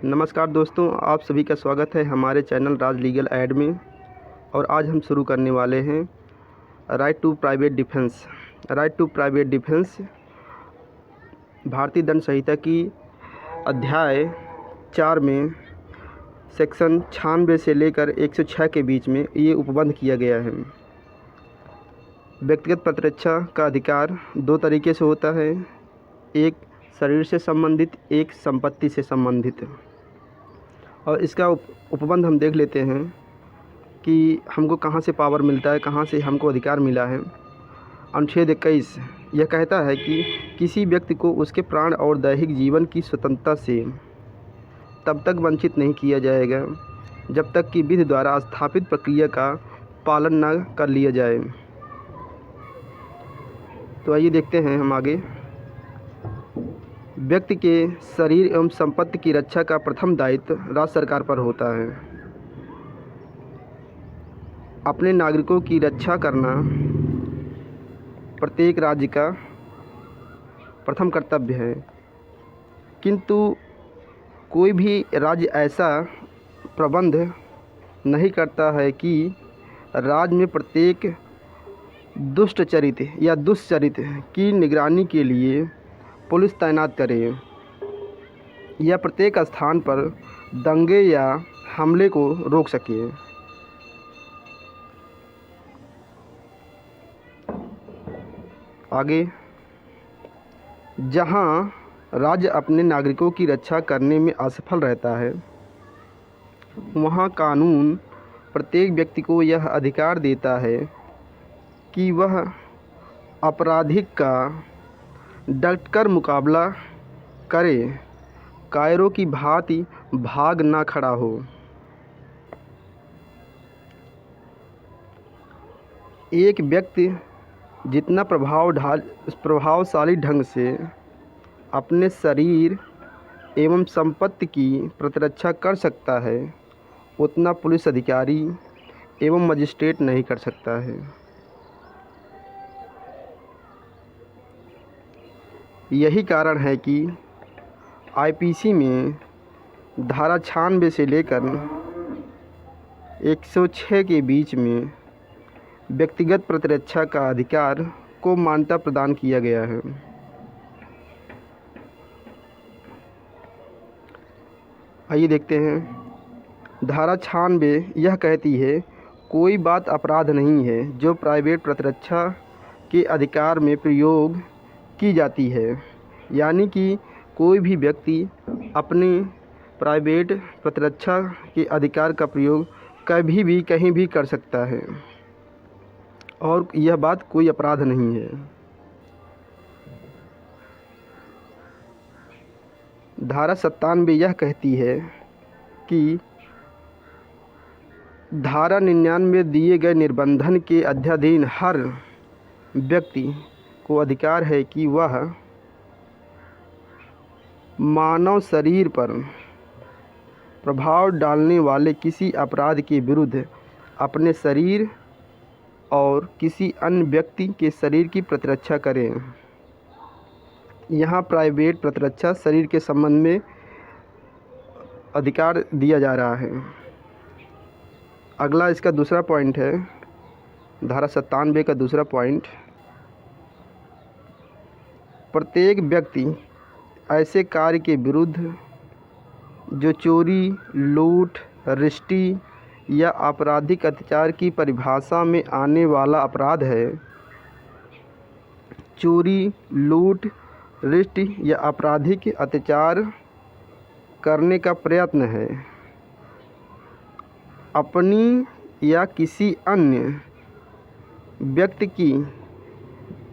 नमस्कार दोस्तों, आप सभी का स्वागत है हमारे चैनल राज लीगल ऐड में। और आज हम शुरू करने वाले हैं right to private defence. Right to private defence भारतीय दंड संहिता की अध्याय 4 में सेक्शन 96 से लेकर 106 के बीच में ये उपबंध किया गया है। व्यक्तिगत प्रतिरक्षा का अधिकार दो तरीके से होता है, एक शरीर से संबंधित, एक संपत्ति से संबंधित। और इसका उपबंध हम देख लेते हैं कि हमको कहाँ से पावर मिलता है, कहाँ से हमको अधिकार मिला है। अनुच्छेद 21 यह कहता है कि किसी व्यक्ति को उसके प्राण और दैहिक जीवन की स्वतंत्रता से तब तक वंचित नहीं किया जाएगा जब तक कि विधि द्वारा स्थापित प्रक्रिया का पालन न कर लिया जाए। तो आइए देखते हैं हम आगे। व्यक्ति के शरीर एवं संपत्ति की रक्षा का प्रथम दायित्व राज्य सरकार पर होता है। अपने नागरिकों की रक्षा करना प्रत्येक राज्य का प्रथम कर्तव्य है, किंतु कोई भी राज्य ऐसा प्रबंध नहीं करता है कि राज्य में प्रत्येक दुष्ट चरित्र या दुष्चरित्र की निगरानी के लिए पुलिस तैनात करे या प्रत्येक स्थान पर दंगे या हमले को रोक सके। आगे, जहां राज्य अपने नागरिकों की रक्षा करने में असफल रहता है, वहां कानून प्रत्येक व्यक्ति को यह अधिकार देता है कि वह आपराधिक का डटकर मुकाबला करे, कायरों की भांति भाग ना खड़ा हो। एक व्यक्ति जितना प्रभावशाली ढंग से अपने शरीर एवं संपत्ति की प्रतिरक्षा कर सकता है, उतना पुलिस अधिकारी एवं मजिस्ट्रेट नहीं कर सकता है। यही कारण है कि आईपीसी में धारा 96 से लेकर 106 के बीच में व्यक्तिगत प्रतिरक्षा का अधिकार को मान्यता प्रदान किया गया है। आइए देखते हैं। धारा 96 यह कहती है, कोई बात अपराध नहीं है जो प्राइवेट प्रतिरक्षा के अधिकार में प्रयोग की जाती है। यानी कि कोई भी व्यक्ति अपने प्राइवेट प्रतिरक्षा के अधिकार का प्रयोग कभी भी कहीं भी कर सकता है और यह बात कोई अपराध नहीं है। धारा 97 यह कहती है कि धारा 99 दिए गए निर्बंधन के अध्याधीन हर व्यक्ति को अधिकार है कि वह मानव शरीर पर प्रभाव डालने वाले किसी अपराध के विरुद्ध अपने शरीर और किसी अन्य व्यक्ति के शरीर की प्रतिरक्षा करें। यहाँ प्राइवेट प्रतिरक्षा शरीर के संबंध में अधिकार दिया जा रहा है। अगला इसका दूसरा पॉइंट है, धारा 97 का दूसरा पॉइंट, प्रत्येक व्यक्ति ऐसे कार्य के विरुद्ध जो चोरी, लूट, रिश्ती या आपराधिक अत्याचार की परिभाषा में आने वाला अपराध है, चोरी, लूट, रिश्ती या आपराधिक अत्याचार करने का प्रयत्न है, अपनी या किसी अन्य व्यक्ति की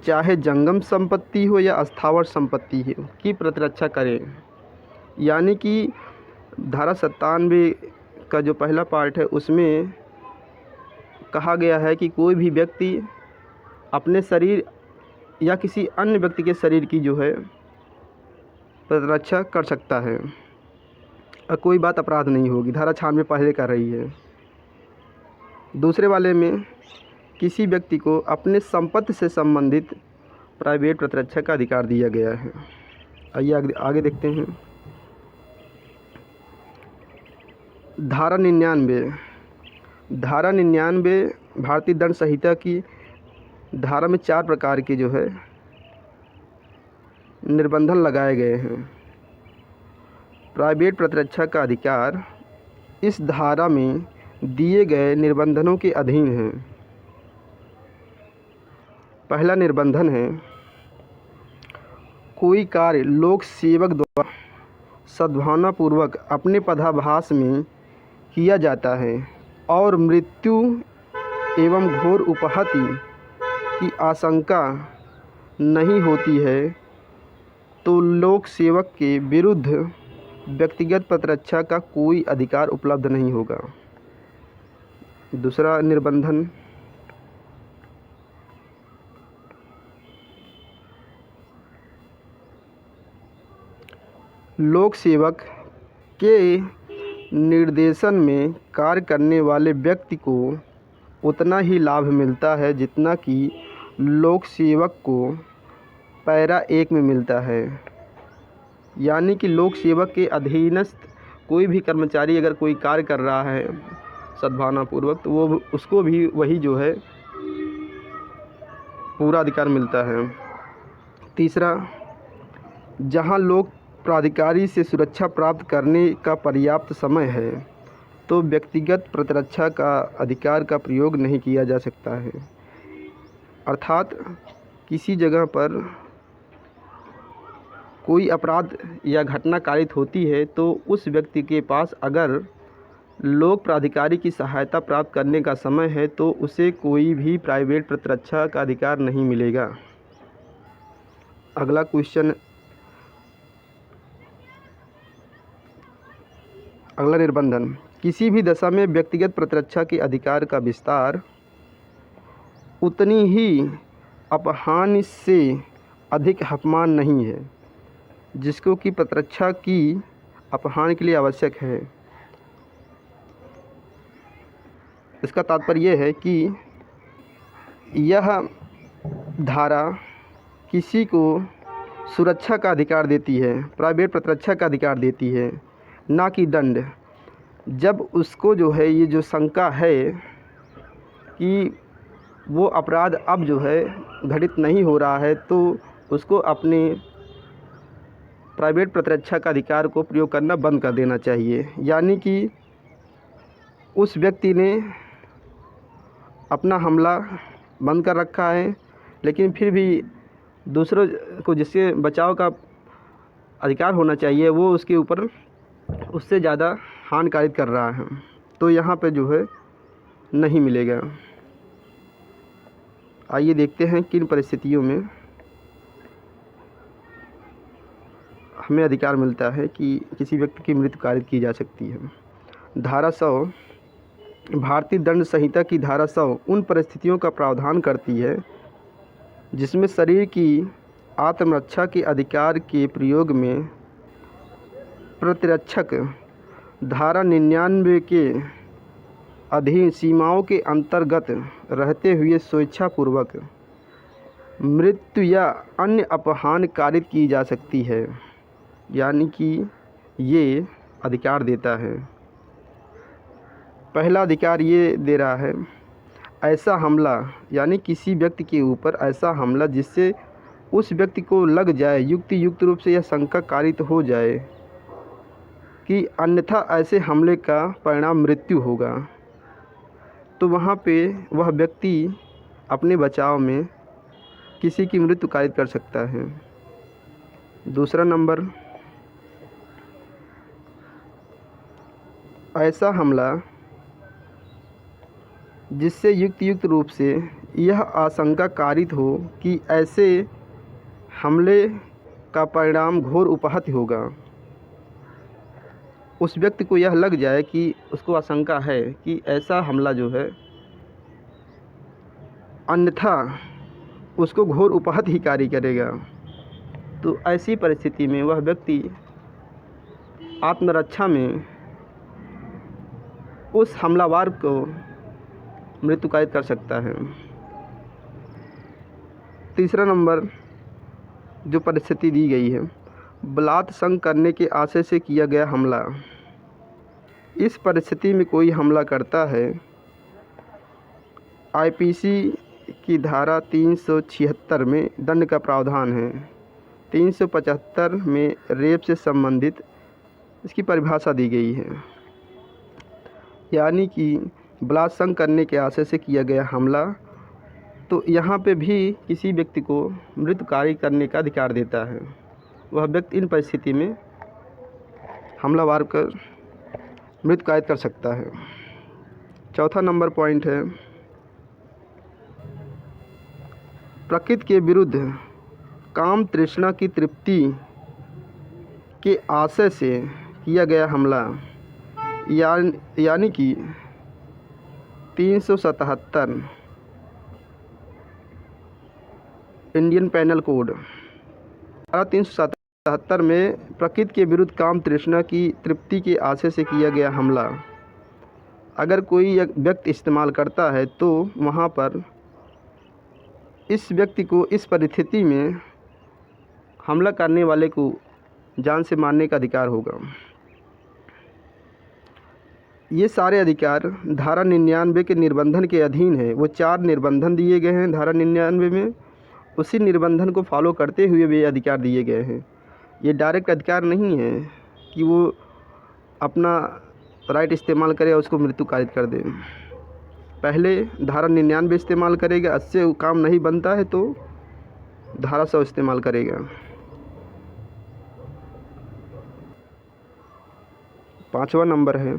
चाहे जंगम संपत्ति हो या स्थावर संपत्ति हो की प्रतिरक्षा करें। यानी कि धारा 97 का जो पहला पार्ट है उसमें कहा गया है कि कोई भी व्यक्ति अपने शरीर या किसी अन्य व्यक्ति के शरीर की जो है प्रतिरक्षा कर सकता है और कोई बात अपराध नहीं होगी। धारा 96 पहले कर रही है। दूसरे वाले में किसी व्यक्ति को अपने संपत्ति से संबंधित प्राइवेट प्रतिरक्षा का अधिकार दिया गया है। आइए आगे देखते हैं। धारा 99 भारतीय दंड संहिता की धारा में 4 प्रकार के जो है निर्बंधन लगाए गए हैं। प्राइवेट प्रतिरक्षा का अधिकार इस धारा में दिए गए निबंधनों के अधीन है। पहला निबंधन है, कोई कार्य लोक सेवक द्वारा सद्भावनापूर्वक अपने पदाभास में किया जाता है और मृत्यु एवं घोर उपहति की आशंका नहीं होती है तो लोक सेवक के विरुद्ध व्यक्तिगत प्रतिरक्षा का कोई अधिकार उपलब्ध नहीं होगा। दूसरा निबंधन, लोक सेवक के निर्देशन में कार्य करने वाले व्यक्ति को उतना ही लाभ मिलता है जितना कि लोक सेवक को पैरा 1 में मिलता है। यानी कि लोक सेवक के अधीनस्थ कोई भी कर्मचारी अगर कोई कार्य कर रहा है सद्भावनापूर्वक तो वो उसको भी वही जो है पूरा अधिकार मिलता है। तीसरा, जहाँ लोक प्राधिकारी से सुरक्षा प्राप्त करने का पर्याप्त समय है तो व्यक्तिगत प्रतिरक्षा का अधिकार का प्रयोग नहीं किया जा सकता है। अर्थात किसी जगह पर कोई अपराध या घटना कारित होती है तो उस व्यक्ति के पास अगर लोक प्राधिकारी की सहायता प्राप्त करने का समय है तो उसे कोई भी प्राइवेट प्रतिरक्षा का अधिकार नहीं मिलेगा। अगला क्वेश्चन, अगला निबंधन, किसी भी दशा में व्यक्तिगत प्रतिरक्षा के अधिकार का विस्तार उतनी ही अपहानि से अधिक अपमान नहीं है जिसको कि प्रतिरक्षा की अपहान के लिए आवश्यक है। इसका तात्पर्य यह है कि यह धारा किसी को सुरक्षा का अधिकार देती है, प्राइवेट प्रतिरक्षा का अधिकार देती है, ना कि दंड। जब उसको जो है ये जो शंका है कि वो अपराध अब जो है घटित नहीं हो रहा है तो उसको अपने प्राइवेट प्रतिरक्षा का अधिकार को प्रयोग करना बंद कर देना चाहिए। यानी कि उस व्यक्ति ने अपना हमला बंद कर रखा है लेकिन फिर भी दूसरों को जिससे बचाव का अधिकार होना चाहिए वो उसके ऊपर उससे ज़्यादा हानिकारक कर रहा है, तो यहाँ पे जो है नहीं मिलेगा। आइए देखते हैं किन परिस्थितियों में हमें अधिकार मिलता है कि किसी व्यक्ति की मृत्यु कारित की जा सकती है। धारा 100 भारतीय दंड संहिता की धारा 100 उन परिस्थितियों का प्रावधान करती है जिसमें शरीर की आत्मरक्षा के अधिकार के प्रयोग में प्रतिरक्षक धारा 99 के अधीन सीमाओं के अंतर्गत रहते हुए स्वेच्छापूर्वक मृत्यु या अन्य अपहान कारित की जा सकती है। यानी कि ये अधिकार देता है। पहला अधिकार ये दे रहा है, ऐसा हमला यानी किसी व्यक्ति के ऊपर ऐसा हमला जिससे उस व्यक्ति को लग जाए, युक्त रूप से यह शंका कारित हो जाए कि अन्यथा ऐसे हमले का परिणाम मृत्यु होगा, तो वहाँ पे वह व्यक्ति अपने बचाव में किसी की मृत्यु कारित कर सकता है। दूसरा नंबर, ऐसा हमला जिससे युक्त रूप से यह आशंका कारित हो कि ऐसे हमले का परिणाम घोर उपहति होगा। उस व्यक्ति को यह लग जाए कि उसको आशंका है कि ऐसा हमला जो है अन्यथा उसको घोर उपहति ही कार्य करेगा, तो ऐसी परिस्थिति में वह व्यक्ति आत्मरक्षा में उस हमलावर को मृत्यु कारित कर सकता है। तीसरा नंबर जो परिस्थिति दी गई है, बलात्संग करने के आशय से किया गया हमला। इस परिस्थिति में कोई हमला करता है, आईपीसी की धारा 376 में दंड का प्रावधान है। 375 में रेप से संबंधित इसकी परिभाषा दी गई है, यानी कि बलात्संग करने के आशय से किया गया हमला। तो यहाँ पे भी किसी व्यक्ति को मृत्यु कार्य करने का अधिकार देता है। वह व्यक्ति इन परिस्थिति में हमलावर कर मृत्यु कार्य कर सकता है। चौथा नंबर पॉइंट है, प्रकृति के विरुद्ध काम तृष्णा की तृप्ति के आशय से किया गया हमला, यानी कि 377 इंडियन पेनल कोड 377 में प्रकृति के विरुद्ध काम तृष्णा की तृप्ति के आशय से किया गया हमला अगर कोई व्यक्ति इस्तेमाल करता है तो वहाँ पर इस व्यक्ति को इस परिस्थिति में हमला करने वाले को जान से मारने का अधिकार होगा। ये सारे अधिकार धारा 99 के निर्बंधन के अधीन है। वो 4 निर्बंधन दिए गए हैं धारा 99 में, उसी निर्बंधन को फॉलो करते हुए भी अधिकार दिए गए हैं। ये डायरेक्ट अधिकार नहीं है कि वो अपना राइट इस्तेमाल करे और उसको मृत्यु कारित कर दे। पहले धारा 99 इस्तेमाल करेगा, उससे काम नहीं बनता है तो धारा 100 इस्तेमाल करेगा। 5वां नंबर है,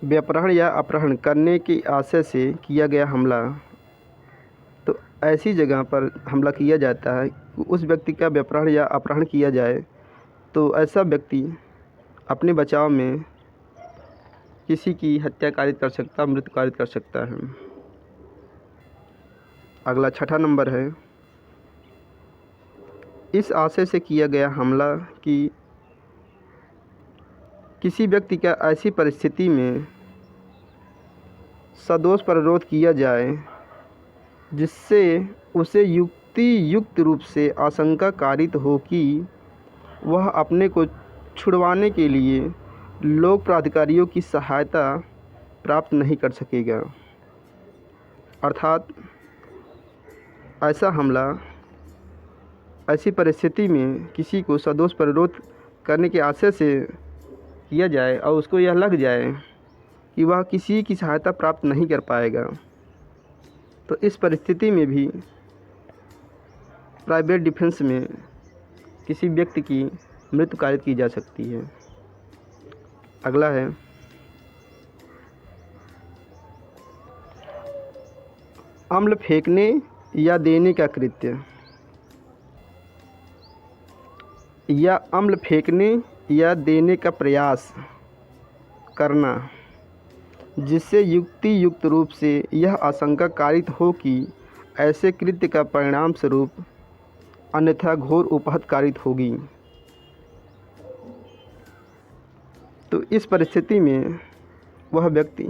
व्यपहरण या अपहरण करने के आशय से किया गया हमला। तो ऐसी जगह पर हमला किया जाता है, उस व्यक्ति का व्यपहरण या अपहरण किया जाए तो ऐसा व्यक्ति अपने बचाव में किसी की हत्या कारित कर सकता, मृत्यु कारित कर सकता है। अगला 6ठा नंबर है, इस आशय से किया गया हमला कि किसी व्यक्ति का ऐसी परिस्थिति में सदोष प्रतिरोध किया जाए जिससे उसे युक्त रूप से आशंका कारित हो कि वह अपने को छुड़वाने के लिए लोक प्राधिकारियों की सहायता प्राप्त नहीं कर सकेगा। अर्थात ऐसा हमला ऐसी परिस्थिति में किसी को सदोष प्रतिरोध करने के आशय से किया जाए और उसको यह लग जाए कि वह किसी की सहायता प्राप्त नहीं कर पाएगा, तो इस परिस्थिति में भी प्राइवेट डिफेंस में किसी व्यक्ति की मृत्यु कारित की जा सकती है। अगला है, अम्ल फेंकने या देने का कृत्य या अम्ल फेंकने या देने का प्रयास करना जिससे युक्त रूप से यह आशंका कारित हो कि ऐसे कृत्य का परिणाम स्वरूप अन्यथा घोर उपहत कारित होगी। तो इस परिस्थिति में वह व्यक्ति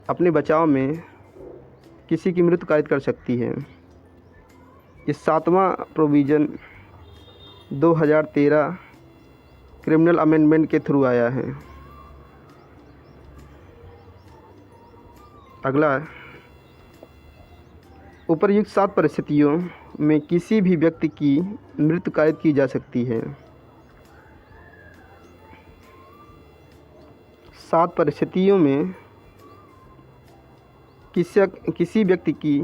अपने बचाव में किसी की मृत्यु कारित कर सकती है। इस 7वां प्रोविज़न 2013 क्रिमिनल अमेंडमेंट के थ्रू आया है। अगला, उपर्युक्त 7 परिस्थितियों में किसी भी व्यक्ति की मृत्यु कारित की जा सकती है। 7 परिस्थितियों में किसी व्यक्ति की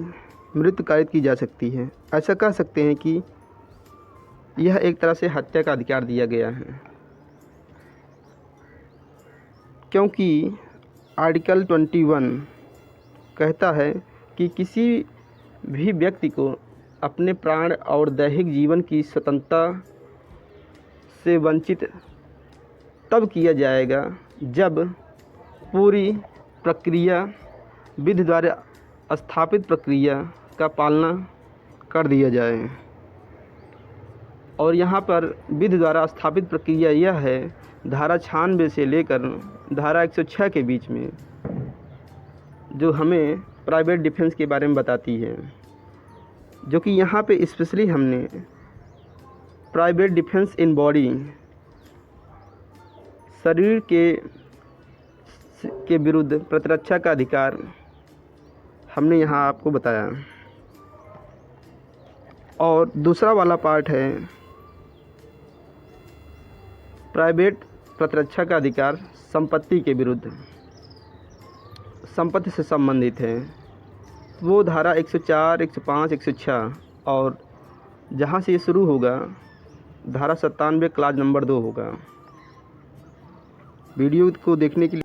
मृत्यु कारित की जा सकती है। ऐसा कह सकते हैं कि यह एक तरह से हत्या का अधिकार दिया गया है, क्योंकि आर्टिकल 21 कहता है कि किसी भी व्यक्ति को अपने प्राण और दैहिक जीवन की स्वतंत्रता से वंचित तब किया जाएगा जब पूरी प्रक्रिया विधि द्वारा स्थापित प्रक्रिया का पालना कर दिया जाए। और यहाँ पर विधि द्वारा स्थापित प्रक्रिया यह है, धारा 96 से लेकर धारा 106 के बीच में, जो हमें प्राइवेट डिफेंस के बारे में बताती है, जो कि यहाँ पे स्पेशली हमने प्राइवेट डिफेंस इन बॉडी शरीर के विरुद्ध प्रतिरक्षा का अधिकार हमने यहाँ आपको बताया। और दूसरा वाला पार्ट है प्राइवेट प्रतिरक्षा का अधिकार संपत्ति के विरुद्ध, संपत्ति से संबंधित है। वो धारा 104, 105, 106 और जहाँ से ये शुरू होगा धारा 97 क्लास नंबर 2 होगा। वीडियो को देखने के लिए